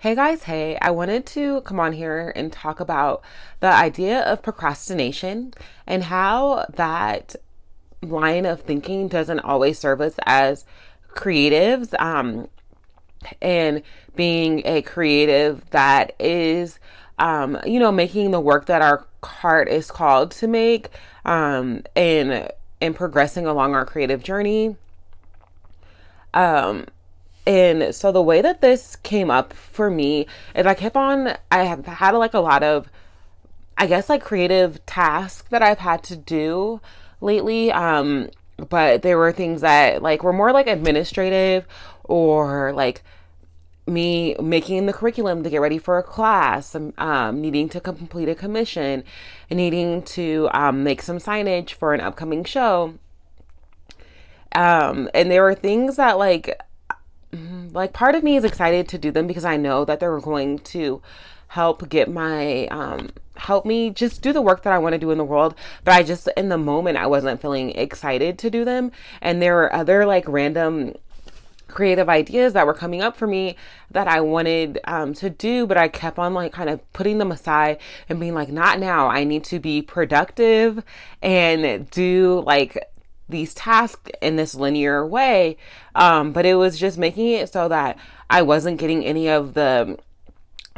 Hey guys, hey, I wanted to come on here and talk about the idea of procrastination and how that line of thinking doesn't always serve us as creatives. And being a creative that is, making the work that our heart is called to make, and progressing along our creative journey. Um, And so the way that this came up for me is I have had like a lot of, I guess, like creative tasks that I've had to do lately. But there were things that like were more like administrative or like me making the curriculum to get ready for a class, needing to complete a commission, and needing to make some signage for an upcoming show. And there were things that like part of me is excited to do them because I know that they're going to help me just do the work that I want to do in the world. But I just in the moment I wasn't feeling excited to do them. And there were other like random creative ideas that were coming up for me that I wanted to do, but I kept on like kind of putting them aside and being like, not now. I need to be productive and do like these tasks in this linear way. But it was just making it so that I wasn't getting any of the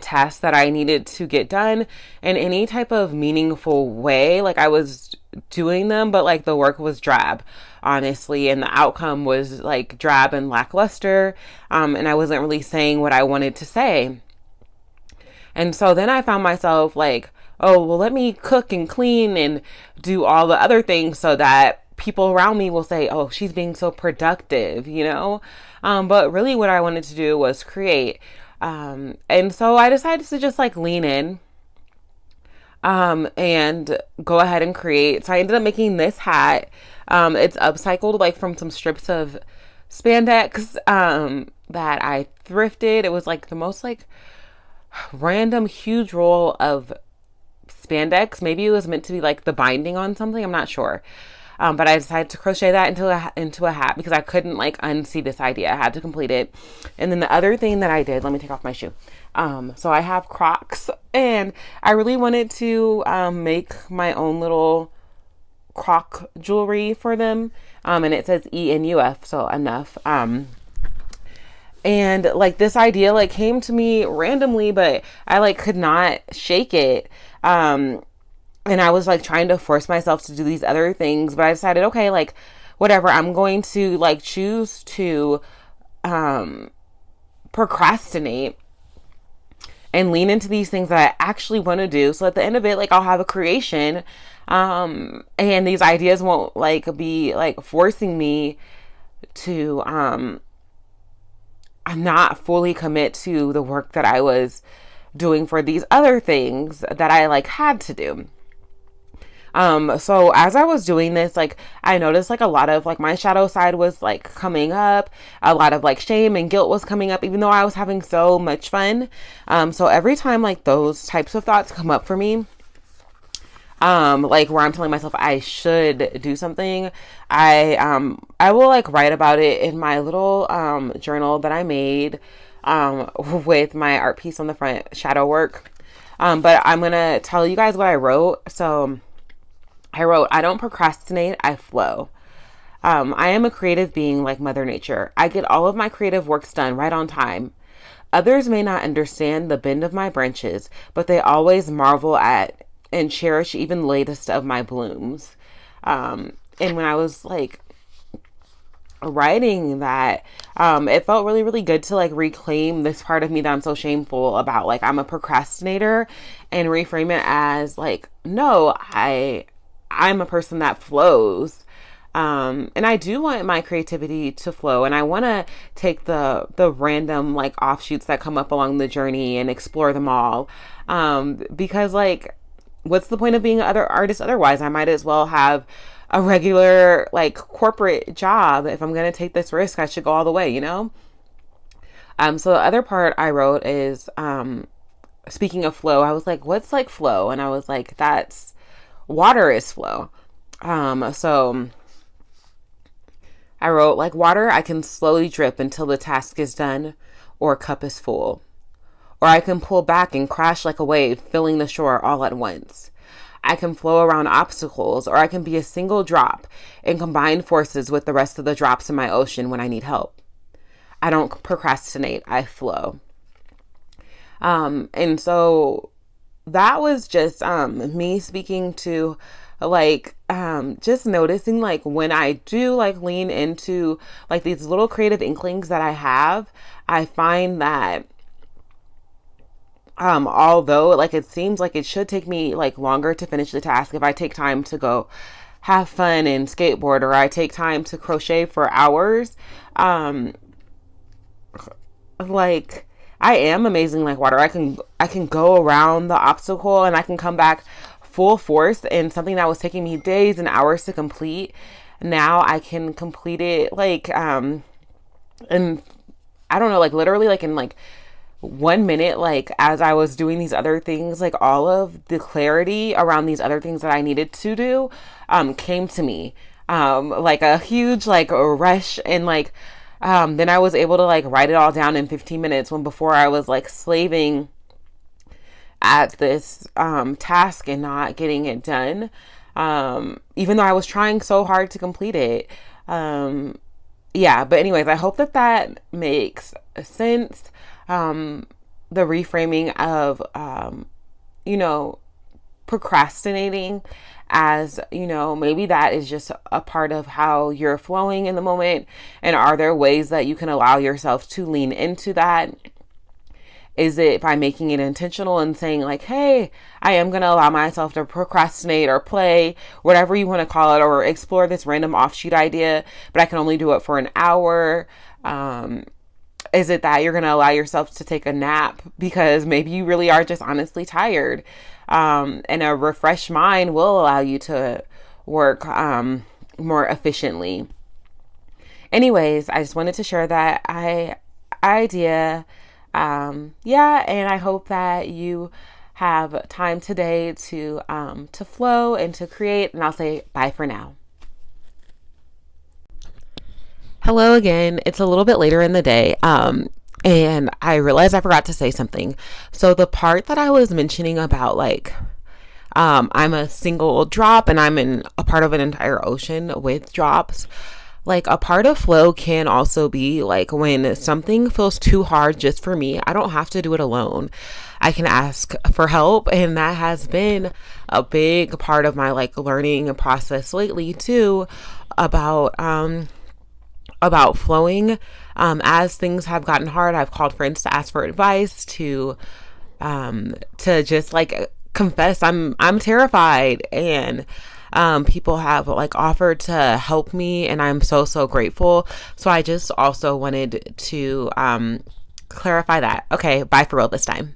tasks that I needed to get done in any type of meaningful way. Like I was doing them, but like the work was drab, honestly, and the outcome was like drab and lackluster. And I wasn't really saying what I wanted to say. And so then I found myself like, oh, well, let me cook and clean and do all the other things so that people around me will say, oh, she's being so productive, you know? But really what I wanted to do was create. And so I decided to just like lean in, and go ahead and create. So I ended up making this hat. It's upcycled like from some strips of spandex, that I thrifted. It was like the most like random huge roll of spandex. Maybe it was meant to be like the binding on something. I'm not sure. But I decided to crochet that into a hat because I couldn't like unsee this idea. I had to complete it. And then the other thing that I did, let me take off my shoe. So I have Crocs, and I really wanted to make my own little Croc jewelry for them. And it says ENUF, so enough. And like this idea like came to me randomly, but I like could not shake it. And I was like trying to force myself to do these other things, but I decided, okay, like whatever, I'm going to like choose to procrastinate and lean into these things that I actually want to do. So at the end of it, like I'll have a creation, and these ideas won't like be like forcing me to not fully commit to the work that I was doing for these other things that I like had to do. So as I was doing this, like I noticed like a lot of like my shadow side was like coming up, a lot of like shame and guilt was coming up, even though I was having so much fun. So every time like those types of thoughts come up for me, like where I'm telling myself I should do something, I will like write about it in my little, journal that I made, with my art piece on the front, shadow work. But I'm going to tell you guys what I wrote. So I wrote, I don't procrastinate, I flow. I am a creative being like Mother Nature. I get all of my creative works done right on time. Others may not understand the bend of my branches, but they always marvel at and cherish even the latest of my blooms. And when I was like writing that, it felt really, really good to like reclaim this part of me that I'm so shameful about. Like I'm a procrastinator, and reframe it as like, no, I'm a person that flows. And I do want my creativity to flow, and I want to take the random like offshoots that come up along the journey and explore them all. Because like, what's the point of being another artist otherwise? I might as well have a regular like corporate job. If I'm going to take this risk, I should go all the way, you know? So the other part I wrote is, speaking of flow, I was like, what's like flow? And I was like, that's water is flow. So I wrote like water, I can slowly drip until the task is done or cup is full. or I can pull back and crash like a wave, filling the shore all at once. I can flow around obstacles, or I can be a single drop and combine forces with the rest of the drops in my ocean when I need help. I don't procrastinate, I flow. And so that was just me speaking to like just noticing like when I do like lean into like these little creative inklings that I have, I find that although like it seems like it should take me like longer to finish the task, if I take time to go have fun and skateboard, or I take time to crochet for hours, like I am amazing like water. I can go around the obstacle and I can come back full force, and something that was taking me days and hours to complete, now I can complete it like and I don't know, like literally like in like 1 minute, like as I was doing these other things, like all of the clarity around these other things that I needed to do came to me, like a huge like a rush, and like then I was able to like write it all down in 15 minutes, when before I was like slaving at this task and not getting it done, even though I was trying so hard to complete it. Yeah, but anyways, I hope that that makes sense. The reframing of, you know, procrastinating as, you know, maybe that is just a part of how you're flowing in the moment. And are there ways that you can allow yourself to lean into that? Is it by making it intentional and saying like, hey, I am going to allow myself to procrastinate or play, whatever you want to call it, or explore this random offshoot idea, but I can only do it for an hour? Is it that you're going to allow yourself to take a nap because maybe you really are just honestly tired? And a refreshed mind will allow you to work more efficiently. Anyways, I just wanted to share that idea. Yeah, and I hope that you have time today to flow and to create. And I'll say bye for now. Hello again. It's a little bit later in the day. And I realized I forgot to say something. So the part that I was mentioning about like, I'm a single drop and I'm in a part of an entire ocean with drops. Like a part of flow can also be like when something feels too hard just for me, I don't have to do it alone. I can ask for help. And that has been a big part of my like learning process lately too, about flowing. As things have gotten hard, I've called friends to ask for advice, to just like confess I'm terrified, and people have like offered to help me, and I'm so grateful. So I just also wanted to clarify that. Okay, bye for real this time.